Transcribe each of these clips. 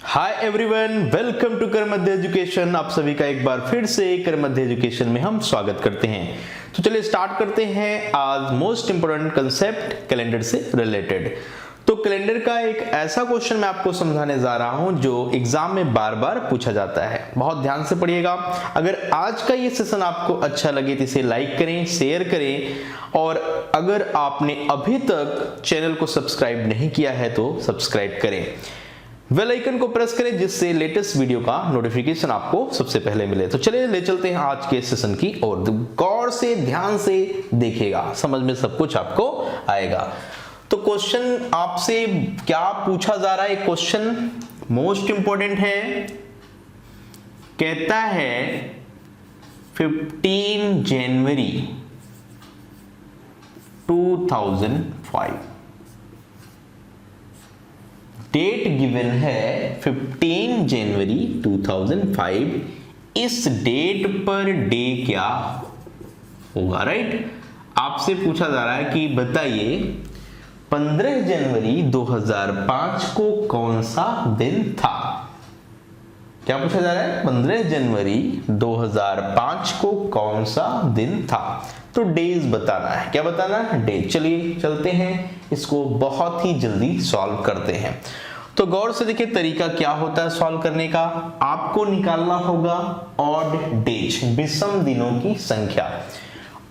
Hi everyone, welcome to Karmadhya education. आप सभी का एक बार फिर से करमध्य एजुकेशन में हम स्वागत करते हैं। तो चलिए स्टार्ट करते हैं आज मोस्ट इंपोर्टेंट कंसेप्ट कैलेंडर से रिलेटेड। तो कैलेंडर का एक ऐसा क्वेश्चन मैं आपको समझाने जा रहा हूं जो एग्जाम में बार बार पूछा जाता है। बहुत ध्यान से पढ़िएगा। अगर आज का ये सेशन आपको अच्छा लगे तो इसे लाइक करें, शेयर करें और अगर आपने अभी तक चैनल को सब्सक्राइब नहीं किया है तो सब्सक्राइब करें, बेल आइकन को प्रेस करें जिससे लेटेस्ट वीडियो का नोटिफिकेशन आपको सबसे पहले मिले। तो चलिए ले चलते हैं आज के सेशन की ओर। गौर से ध्यान से देखिएगा, समझ में सब कुछ आपको आएगा। तो क्वेश्चन आपसे क्या पूछा जा रहा है, क्वेश्चन मोस्ट इंपोर्टेंट है। कहता है 15 जनवरी 2005, डेट गिवन है 15 जनवरी 2005। इस डेट पर डे क्या होगा, राइट? आपसे पूछा जा रहा है कि बताइए 15 जनवरी 2005 को कौन सा दिन था। क्या पूछा जा रहा है? 15 जनवरी 2005 को कौन सा दिन था। तो डेज बताना है। क्या बताना है? डे। चलिए चलते हैं, इसको बहुत ही जल्दी सॉल्व करते हैं। तो गौर से देखिए तरीका क्या होता है सॉल्व करने का। आपको निकालना होगा ऑड डेज, विषम दिनों की संख्या।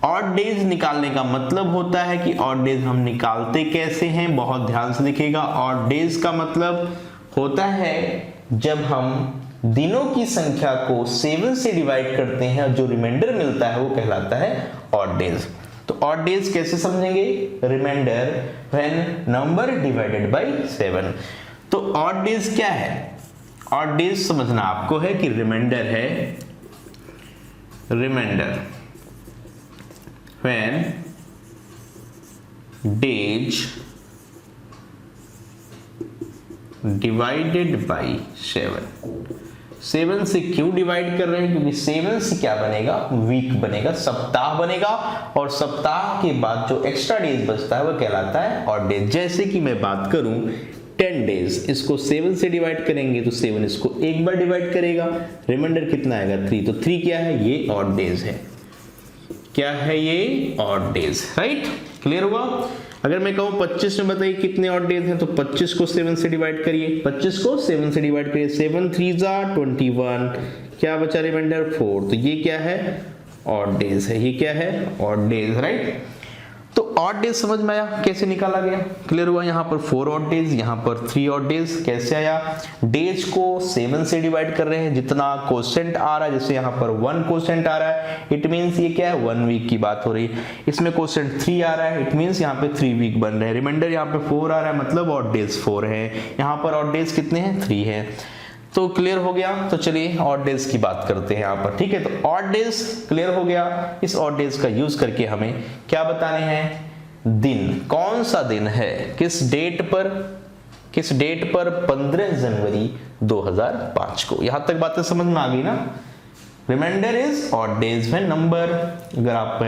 ऑड डेज निकालने का मतलब होता है कि ऑड डेज हम निकालते कैसे हैं, बहुत ध्यान से देखिएगा। ऑड डेज का मतलब होता है जब हम दिनों की संख्या को 7 से डिवाइड करते हैं और जो रिमाइंडर मिलता है वो कहलाता है ऑड डेज। तो ऑड डेज कैसे समझेंगे? Remainder when number divided by 7। तो ऑड डेज क्या है? ऑड डेज समझना आपको है कि रिमाइंडर है, remainder when days divided by 7 से क्यों डिवाइड कर रहे हैं? क्योंकि 7 से क्या बनेगा? वीक बनेगा, सप्ताह बनेगा। और सप्ताह के बाद जो एक्स्ट्रा डेज बचता है वो कहलाता है ऑड डेज। जैसे कि मैं बात करूं 10 डेज, इसको 7 से डिवाइड करेंगे तो 7 इसको एक बार डिवाइड करेगा, रिमाइंडर कितना आएगा? 3। तो 3 क्या है? ये ऑड डेज है। क्या है ये? Odd days, right? क्लियर हुआ? अगर मैं कहूं 25 में बताइए कितने ऑड डेज हैं, तो 25 को 7 से डिवाइड करिए। 25 को 7 से डिवाइड करिए, 7 3 21, क्या बचा? रिमाइंडर 4। तो ये क्या है? ऑड डेज है। ये क्या है? Odd days, right? तो ऑड डेज समझ में आया कैसे निकाला गया? क्लियर हुआ? यहाँ पर 4 ऑड डेज, यहाँ पर 3 ऑड डेज। कैसे आया? डेज को 7 से डिवाइड कर रहे हैं, जितना कोसेंट आ रहा है, जैसे यहाँ पर 1 कोसेंट आ रहा है, इट मींस ये क्या है? 1 वीक की बात हो रही है। इसमें कोसेंट 3 आ रहा है, इट मींस यहाँ पे 3 वीक बन रहे हैं। रिमाइंडर यहाँ पे 4 आ रहा है, मतलब ऑड डेज 4 है। यहाँ पर ऑड डेज कितने हैं? 3 है। तो क्लियर हो गया। तो चलिए ऑड डेज की बात करते हैं यहाँ पर, ठीक है? तो ऑड डेज क्लियर हो गया। इस ऑड डेज का यूज करके हमें क्या बताने हैं? दिन। कौन सा दिन है? किस डेट पर? किस डेट पर? 15 जनवरी 2005 को। यहां तक बातें समझ में आ गई ना? Remainder is odd days when number, अगर आप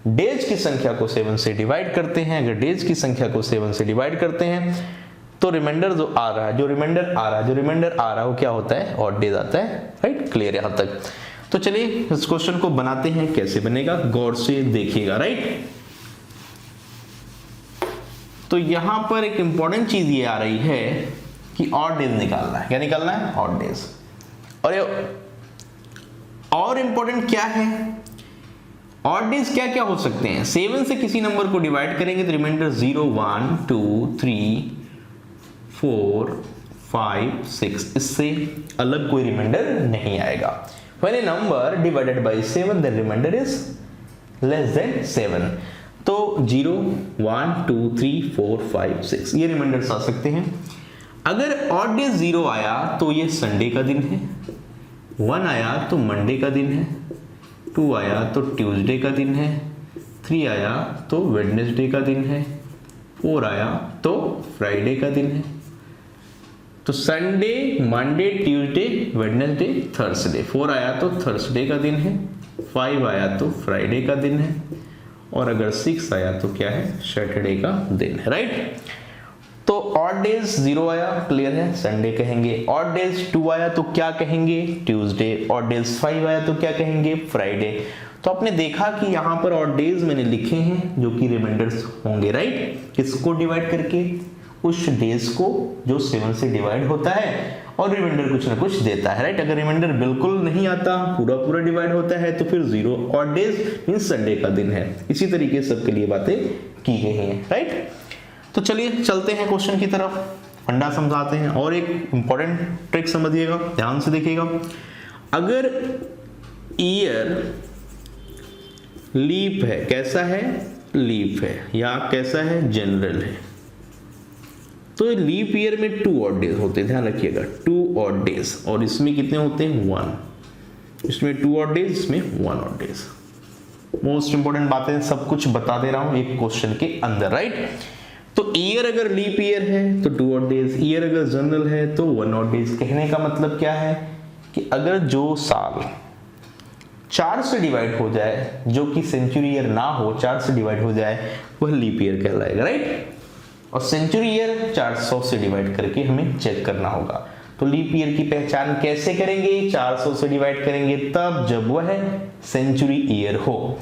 डेज की संख्या को 7 से डिवाइड करते हैं, अगर डेज की संख्या को 7 से डिवाइड करते हैं तो रिमाइंडर जो आ रहा है, जो रिमाइंडर आ रहा है वो क्या होता है? ऑड डेज आता है, राइट? क्लियर यहां तक? तो चलिए इस क्वेश्चन को बनाते हैं। कैसे बनेगा गौर से देखिएगा, राइट? तो यहां पर एक इंपॉर्टेंट चीज ये आ रही है कि ऑड डेज निकालना है। क्या निकालना है? Odd days. और इंपॉर्टेंट क्या है? ऑड डेज क्या क्या हो सकते हैं? 7 से किसी नंबर को डिवाइड करेंगे तो रिमाइंडर 0 1 2 3 4 5 6, इससे अलग कोई रिमाइंडर नहीं आएगा। When a number divided by 7 the remainder is less than 7। तो 0 1 2 3 4 5 6 ये रिमाइंडर्स आ सकते हैं। अगर ऑड डेज 0 आया तो ये संडे का दिन है, 1 आया तो मंडे का दिन है, 2 आया तो ट्यूसडे का दिन है, 3 आया तो वेडनेसडे का दिन है, 4 आया तो फ्राइडे का दिन है। तो Sunday, Monday, Tuesday, Wednesday, Thursday. 4 आया तो थर्सडे का दिन है, 5 आया तो फ्राइडे का दिन है, और अगर 6 आया तो क्या है? सैटरडे का दिन है, राइट? तो ऑड डेज 0 आया, क्लियर है, संडे कहेंगे। ऑड डेज 2 आया तो क्या कहेंगे, ट्यूसडे। ऑड डेज 5 आया तो क्या कहेंगे, फ्राइडे। तो आपने देखा कि यहाँ पर ऑड डेज मैंने लिखे हैं जो कि रिमाइंडर्स होंगे, राइट। किसको डिवाइड करके, उस डेज को जो 7 से डिवाइड होता है और रिमाइंडर कुछ ना कुछ देता है, राइट। अगर रिमाइंडर बिल्कुल नहीं आता, पूरा पूरा डिवाइड होता है, तो फिर 0 ऑड डेज मींस संडे का दिन है। इसी तरीके से सबके लिए बातें की गई हैं, राइट। तो चलिए चलते हैं क्वेश्चन की तरफ, फंडा समझाते हैं। और एक इंपॉर्टेंट ट्रिक समझिएगा, ध्यान से देखिएगा। अगर ईयर लीप है, कैसा है, लीप है, या कैसा है, जनरल है, तो लीप ईयर में 2 ऑड डेज होते हैं, ध्यान रखिएगा 2 ऑड डेज। और इसमें कितने होते हैं, 1। इसमें 2 ऑड डेज, इसमें 1 ऑड डेज। मोस्ट इंपोर्टेंट बातें सब कुछ बता दे रहा हूं एक क्वेश्चन के अंदर, राइट। तो ईयर अगर लीप ईयर है तो 2 ऑड डेज, ईयर अगर जनरल है तो 1 ऑड डेज। कहने का मतलब क्या है कि अगर जो साल 4 से डिवाइड हो जाए, जो कि सेंचुरी ईयर ना हो, 4 से डिवाइड हो जाए, वह लीप ईयर कहलाएगा, राइट। और सेंचुरी ईयर 400 से डिवाइड करके हमें चेक करना होगा। तो लीप ईयर की पहचान कैसे करेंगे, 400 से डिवाइड करेंगे तब जब वह सेंचुरी ईयर हो।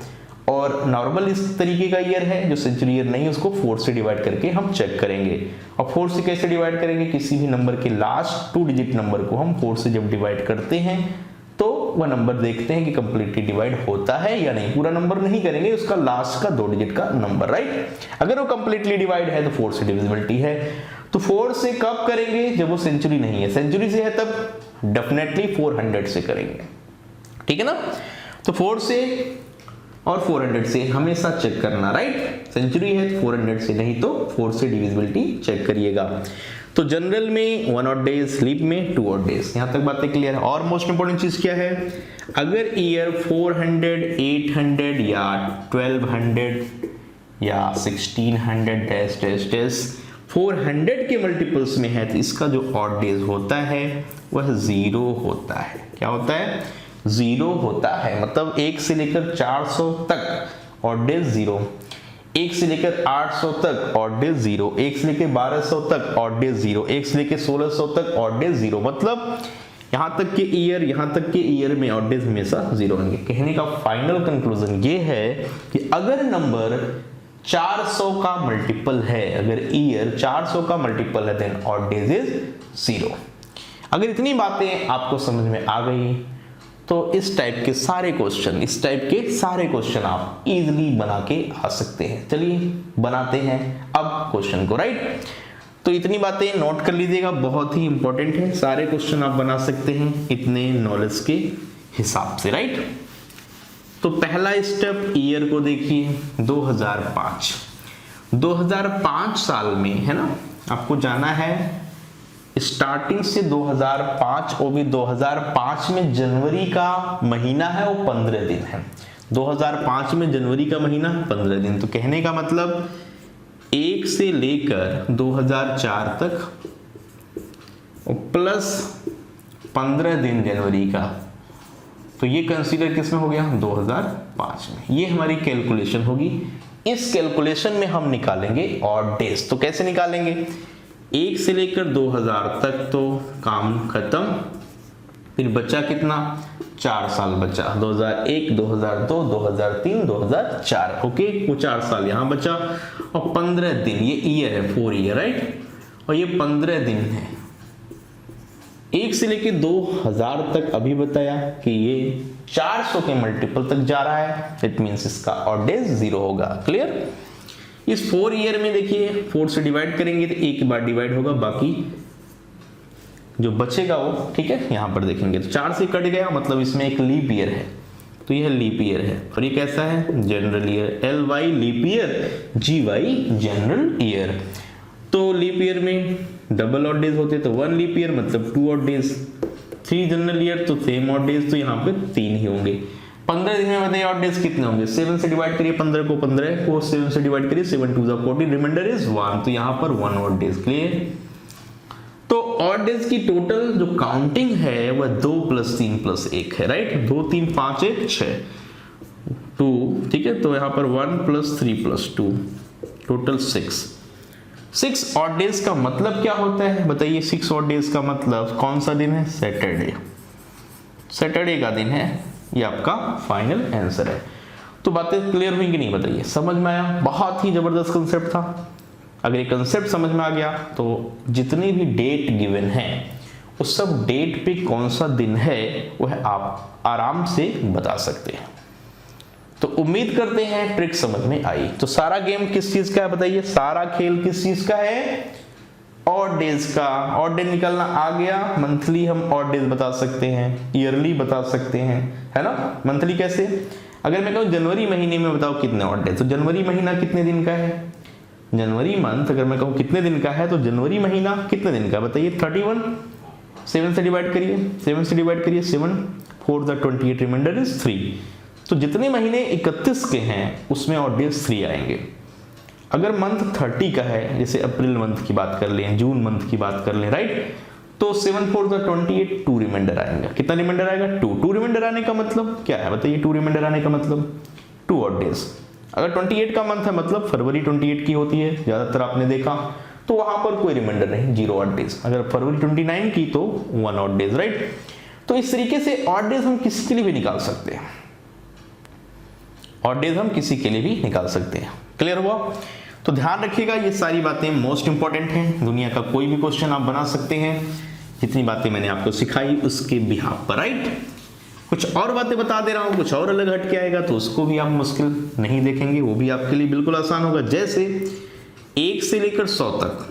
और नॉर्मल इस तरीके का ईयर है, जो सेंचुरी ईयर नहीं, उसको 4 से डिवाइड करके हम चेक करेंगे। और 4 से कैसे डिवाइड करेंगे, किसी भी नंबर के लास्ट 2 डिजिट नंबर को हम 4 से जब डिवाइड करते हैं तो वह नंबर देखते हैं कि कंप्लीटली डिवाइड होता है या नहीं। पूरा नंबर नहीं करेंगे, उसका लास्ट का 2 डिजिट का नंबर, राइट। अगर वो कंप्लीटली डिवाइड है तो 4 से डिविजिबिलिटी है। तो 4 से कब करेंगे, जब वो सेंचुरी नहीं है। सेंचुरी से है तब डेफिनेटली 400 से करेंगे, ठीक है ना। तो 4 से और 400 से हमेशा चेक करना, राइट। सेंचुरी है तो 400 से, नहीं तो 4 से डिविजिबिलिटी चेक करिएगा। तो जनरल में 1 ऑड डेज, लीप में 2 ऑड डेज। यहां तक बातें क्लियर है। और मोस्ट इंपोर्टेंट चीज क्या है, अगर ईयर 400, 800 या 1200 या 1600 डैश डैश डैश 400 के मल्टीपल्स में है, तो इसका जो ऑड डेज होता है वह 0 होता है। क्या होता है, 0 होता है। मतलब 1 से लेकर 400 तक ऑड डेज 0, 1 से लेकर 800 तक ऑड डेज 0, 1 से लेकर 1200 तक ऑड डेज 0, 1 से लेकर 1600 तक ऑड डेज 0। मतलब यहां तक के ईयर में ऑड डेज हमेशा 0 होंगे। कहने का फाइनल कंक्लूजन ये है कि अगर नंबर 400 का मल्टीपल है, अगर ईयर 400 का मल्टीपल है, देन ऑड डेज इज 0। अगर इतनी बातें आपको समझ में आ गई तो इस टाइप के सारे क्वेश्चन आप इजीली बना के आ सकते हैं। चलिए बनाते हैं अब क्वेश्चन को, राइट। तो इतनी बातें नोट कर लीजिएगा, बहुत ही इंपॉर्टेंट है। सारे क्वेश्चन आप बना सकते हैं इतने नॉलेज के हिसाब से, राइट। तो पहला स्टेप ईयर को देखिए, 2005 साल में, है ना, आपको जाना है स्टार्टिंग से 2005, और भी 2005 में जनवरी का महीना है वो 15 दिन है। 2005 में जनवरी का महीना 15 दिन। तो कहने का मतलब 1 से लेकर 2004 तक प्लस 15 दिन जनवरी का, तो ये कंसीडर किसमें हो गया, 2005 में। ये हमारी कैलकुलेशन होगी। इस कैलकुलेशन में हम निकालेंगे ऑड डेज। तो कैसे निकालेंगे, 1 से लेकर 2000 तक तो काम खत्म, फिर बचा कितना, 4 साल बचा, 2001, 2002, 2003, 2004, ओके। वो 4 साल यहाँ बचा, और 15 दिन, ये ईयर है, 4 ईयर, राइट। और ये 15 दिन है। 1 से लेकर 2000 तक अभी बताया कि ये 400 के मल्टीपल तक जा रहा है, इट मीन्स इसका ऑड डेज 0 होगा, क्लियर। इस 4 ईयर में देखिए 4 से डिवाइड करेंगे तो एक बार डिवाइड होगा, बाकी जो बचेगा वो, ठीक है, यहां पर देखेंगे तो 4 से कट गया, मतलब इसमें एक लीप ईयर है, तो यह लीप ईयर है। और ये कैसा है, general year. LY leap year, GY general year. तो लीप ईयर में डबल ऑड डेज होते, तो 1 लीप ईयर मतलब 2 ऑड डेज, 3 जनरल ईयर तो सेम ऑड डेज, तो यहाँ पे 3 ही होंगे। 15 दिन में बताइए ऑड डेज कितने होंगे, 7 से डिवाइड करिए 15 को 7 से डिवाइड करिए, 7 2 जा 40, रिमाइंडर इज 1, तो यहाँ पर 1 ऑड डेज, क्लियर। तो ऑड डेज की टोटल जो काउंटिंग है वह 2 + 3 + 1 है, राइट। 2 3 5 1 6 2, ठीक है। तो यहाँ पर 1 + 3 + 2 टोटल 6 6 ऑड डेज का मतलब क्या होता है बताइए? 6 ऑड डेज का मतलब कौन सा दिन है? सैटरडे। सैटरडे का दिन है, ये आपका फाइनल आंसर है। तो बातें क्लियर हुई कि नहीं बताइए? समझ में आया? बहुत ही जबरदस्त कंसेप्ट था। अगर ये कंसेप्ट समझ में आ गया तो जितनी भी डेट गिवन है उस सब डेट पे कौन सा दिन है वह आप आराम से बता सकते हैं। तो उम्मीद करते हैं ट्रिक समझ में आई। तो सारा गेम किस चीज का है बताइए? सारा खेल किस चीज का है? ऑड डेज का। ऑड डे निकलना आ गया, मंथली हम ऑड डेज बता सकते हैं, ईयरली बता सकते हैं, है ना? मंथली कैसे? अगर मैं कहूँ जनवरी महीने में बताओ कितने ऑड डेज, तो जनवरी महीना कितने दिन का है? जनवरी मंथ अगर मैं कहूँ कितने दिन का है तो जनवरी महीना कितने दिन का बताइए? 31। 7 से डिवाइड करिए, 7 से डिवाइड करिए, 7 4 द 28 रिमाइंडर इज 3। तो जितने महीने 31 के हैं उसमें ऑड डेज 3 आएंगे। अगर मंथ 30 का है, जैसे अप्रैल मंथ की बात कर लें, जून मंथ की बात कर लें, राइट, तो 7 4 द 28 2 रिमाइंडर आएगा। कितना रिमाइंडर आएगा? 2 रिमाइंडर आने का मतलब क्या है बताइए? 2 रिमाइंडर आने का मतलब 2 ऑड डेज। अगर 28 का मंथ है मतलब फरवरी 28 की होती है ज्यादातर आपने देखा, तो वहां पर कोई रिमाइंडर नहीं, 0 ऑड डेज। अगर फरवरी 29 की तो 1 ऑड डेज, राइट। तो इस तरीके से ऑड डेज हम किसी के लिए भी निकाल सकते हैं। ऑड डेज हम किसी के लिए भी निकाल सकते हैं। क्लियर हुआ? तो ध्यान रखिएगा, ये सारी बातें मोस्ट इंपॉर्टेंट हैं। दुनिया का कोई भी क्वेश्चन आप बना सकते हैं जितनी बातें मैंने आपको सिखाई उसके बिहाफ पर, राइट। कुछ और बातें बता दे रहा हूं, कुछ और अलग हट के आएगा तो उसको भी आप मुश्किल नहीं देखेंगे, वो भी आपके लिए बिल्कुल आसान होगा। जैसे 1 से लेकर 100 तक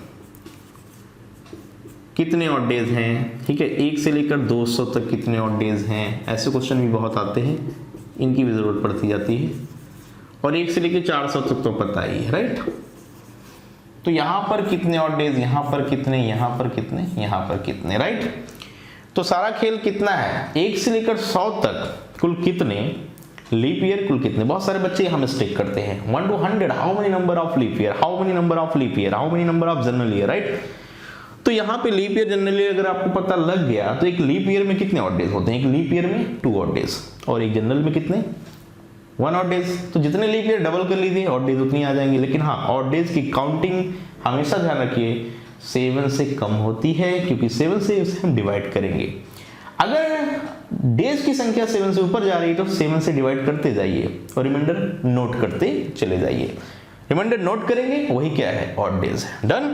कितने ऑड डेज हैं, ठीक है। 1 से लेकर 200 तक कितने ऑड डेज हैं, ऐसे क्वेश्चन भी बहुत आते हैं, इनकी भी जरूरत पड़ती जाती है। और 1 से लेकर 400 तक तो पता ही है, राइट। तो यहां पर कितने ऑड डेज, यहां पर कितने, यहां पर कितने, यहां पर कितने, राइट। तो सारा खेल कितना है? 1 से लेकर 100 तक कुल कितने लीप ईयर, कुल कितने। बहुत सारे बच्चे हम मिस्टेक करते हैं। 1 to 100 how many number of leap year, how many number of leap year, how many number of general year, right. तो यहाँ पे लीप ईयर जनरल ईयर अगर आपको पता लग गया तो एक लीप ईयर में कितने ऑड डेज होते हैं? एक लीप ईयर में 2 ऑड डेज और एक जनरल में कितने? 1 ऑड डेज। तो जितने लीप ईयर डबल कर लीजिए ऑड डेज उतनी आ जाएंगी। लेकिन हाँ, ऑड डेज की काउंटिंग हमेशा ध्यान रखिए 7 से कम होती है, क्योंकि 7 से उसे हम डिवाइड करेंगे। अगर डेज की संख्या 7 से ऊपर जा रही है तो 7 से डिवाइड करते जाइए और रिमाइंडर नोट करते चले जाइए। रिमाइंडर नोट करेंगे वही क्या है? ऑड डेज है। डन।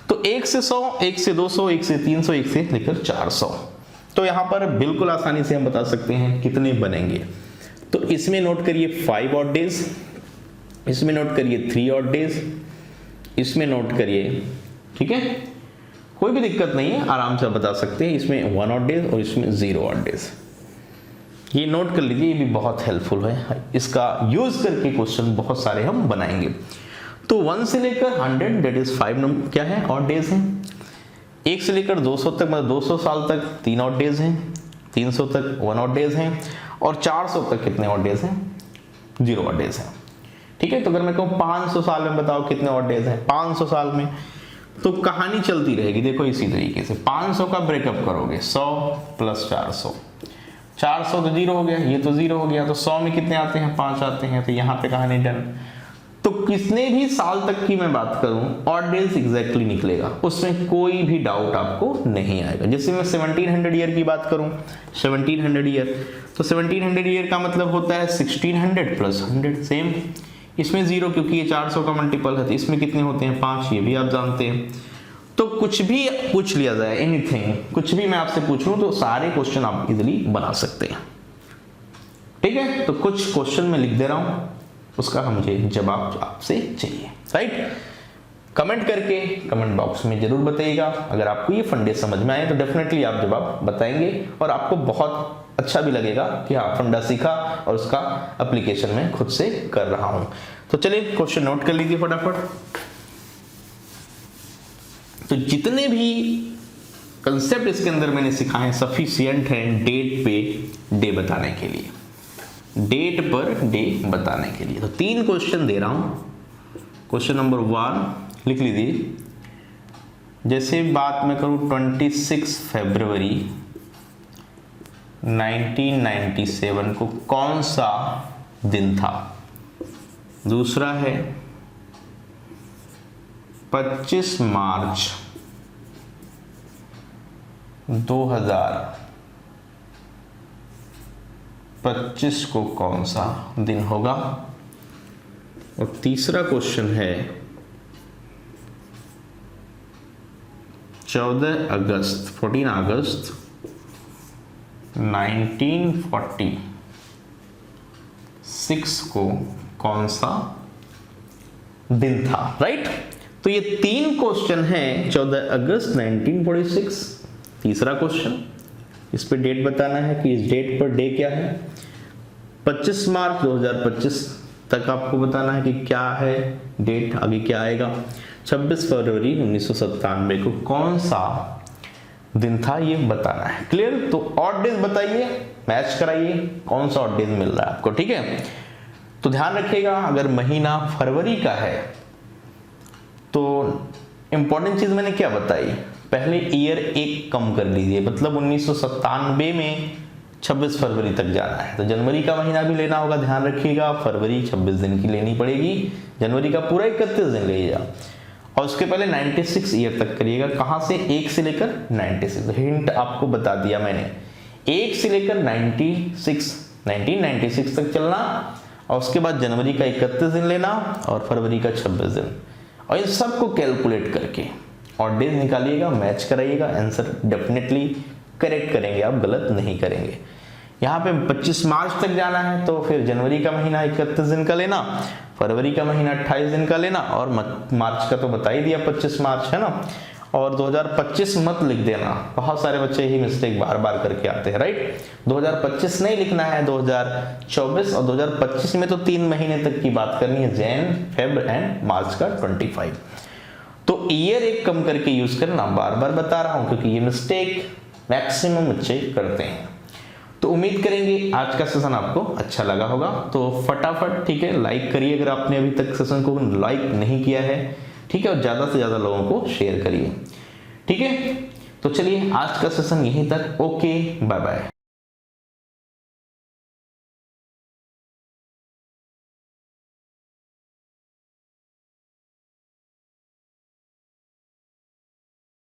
तो 1 से 100, 1 से 200, 1 से 300, 1 से लेकर 400। तो यहां पर बिल्कुल आसानी से हम बता सकते हैं कितने बनेंगे। तो इसमें नोट करिए 5 ऑड डेज, इसमें नोट करिए 3 ऑड डेज, इसमें नोट करिए, ठीक है, कोई भी दिक्कत नहीं है, आराम से बता सकते हैं। इसमें 1 ऑड डेज और इसमें 0 ऑड डेज। ये नोट कर लीजिए, ये भी बहुत हेल्पफुल है। इसका यूज करके क्वेश्चन बहुत सारे हम बनाएंगे। तो 1 से लेकर 100 दैट इज 5 नंबर क्या है? ऑड डेज हैं। 1 से लेकर 200 तक मतलब 200 साल तक 3 ऑड डेज हैं। 300 तक 1 ऑड डेज हैं। और 400 तक कितने ऑड डेज हैं? 0 ऑड डेज हैं। ठीक है। तो अगर मैं कहूँ 500 साल में बताओ कितने ऑड डेज हैं? 500 साल में तो कहानी चलती रहेगी। देखो इसी तरीके से 500 का ब्रेकअप करोगे, 100 प्लस 400, 400 तो 0 हो गया, ये तो 0 हो गया, तो 100 में कितने आते हैं? 5 आते हैं। तो यहाँ पे कहानी डन। तो कितने भी साल तक की मैं बात करूं ऑड डेज एग्जैक्टली निकलेगा, उसमें कोई भी डाउट आपको नहीं आएगा। जैसे मैं 1700 ईयर की बात करूं, 1700 ईयर, तो 1700 ईयर का मतलब होता है 1600 प्लस 100। सेम इसमें 0 क्योंकि ये 400 का मल्टीपल है, तो इसमें कितने होते हैं? 5। ये भी आप जानते हैं। तो कुछ भी पूछ लिया जाए, एनीथिंग, कुछ भी मैं आपसे पूछ लूं तो सारे क्वेश्चन आप इजिली बना सकते हैं। ठीक है। तो कुछ क्वेश्चन मैं लिख दे रहा हूं, उसका मुझे जवाब आपसे चाहिए, राइट। कमेंट करके कमेंट बॉक्स में जरूर बताइएगा। अगर आपको ये फंडे समझ में आए तो डेफिनेटली आप जवाब बताएंगे और आपको बहुत अच्छा भी लगेगा कि हाँ फंडा सीखा और उसका एप्लीकेशन मैं खुद से कर रहा हूं। तो चलिए क्वेश्चन नोट कर लीजिए फटाफट। तो जितने भी कंसेप्ट इसके अंदर मैंने सिखाए सफिशिएंट हैं डेट पे डे बताने के लिए, डेट पर डे बताने के लिए। तो 3 क्वेश्चन दे रहा हूं। क्वेश्चन नंबर 1 लिख लीजिए। जैसे बात मैं करूं 26 फरवरी 1997 को कौन सा दिन था। दूसरा है 25 मार्च 2025 को कौन सा दिन होगा। और तीसरा क्वेश्चन है 14 अगस्त 1946 को कौन सा दिन था, राइट। तो ये 3 क्वेश्चन हैं। 14 अगस्त 1946 तीसरा क्वेश्चन, इस पे डेट बताना है कि इस डेट पर डे क्या है। 25 मार्च 2025 तक आपको बताना है कि क्या है डेट, आगे क्या आएगा। 26 फरवरी 1997 को कौन सा दिन था ये बताना है। क्लियर। तो ऑड डेज बताइए, मैच कराइए कौन सा ऑड डेज मिल रहा है आपको, ठीक है। तो ध्यान रखिएगा, अगर महीना फरवरी का है तो इंपॉर्टेंट चीज मैंने क्या बताई, पहले ईयर एक कम कर लीजिए, मतलब 1997 में 26 फरवरी तक जाना है तो जनवरी का महीना भी लेना होगा। ध्यान रखिएगा, फरवरी 26 दिन की लेनी पड़ेगी, जनवरी का पूरा 31 दिन लीजिएगा। और उसके पहले 96 ईयर तक करिएगा। कहां से, 1 से लेकर 96। हिंट आपको बता दिया मैंने, 1 से लेकर 1996 तक चलना, और उसके बाद जनवरी का 31 दिन लेना और फरवरी का 26 दिन, और इन सबको कैलकुलेट करके और डेज निकालिएगा, मैच कराइएगा, आंसर डेफिनेटली करेक्ट करेंगे, आप गलत नहीं करेंगे। यहाँ पे 25 मार्च तक जाना है तो फिर जनवरी का महीना 31 दिन का लेना, फरवरी का महीना 28 दिन का लेना, और मार्च का तो बता ही दिया 25 मार्च है ना। और 2025 मत लिख देना, बहुत सारे बच्चे ही मिस्टेक बार बार करके आते हैं, राइट। 2025 नहीं लिखना है, 2024। और 2025 में तो 3 महीने तक की बात करनी है, जैन, फेब एंड मार्च का 25। तो ईयर एक कम करके यूज करना, बार बार बता रहा हूं क्योंकि ये मिस्टेक मैक्सिमम बच्चे करते हैं। तो उम्मीद करेंगे आज का सेशन आपको अच्छा लगा होगा। तो फटाफट, ठीक है, लाइक करिए अगर आपने अभी तक सेशन को लाइक नहीं किया है, ठीक है, और ज्यादा से ज्यादा लोगों को शेयर करिए, ठीक है। तो चलिए आज का सेशन यहीं तक, ओके, बाय बाय।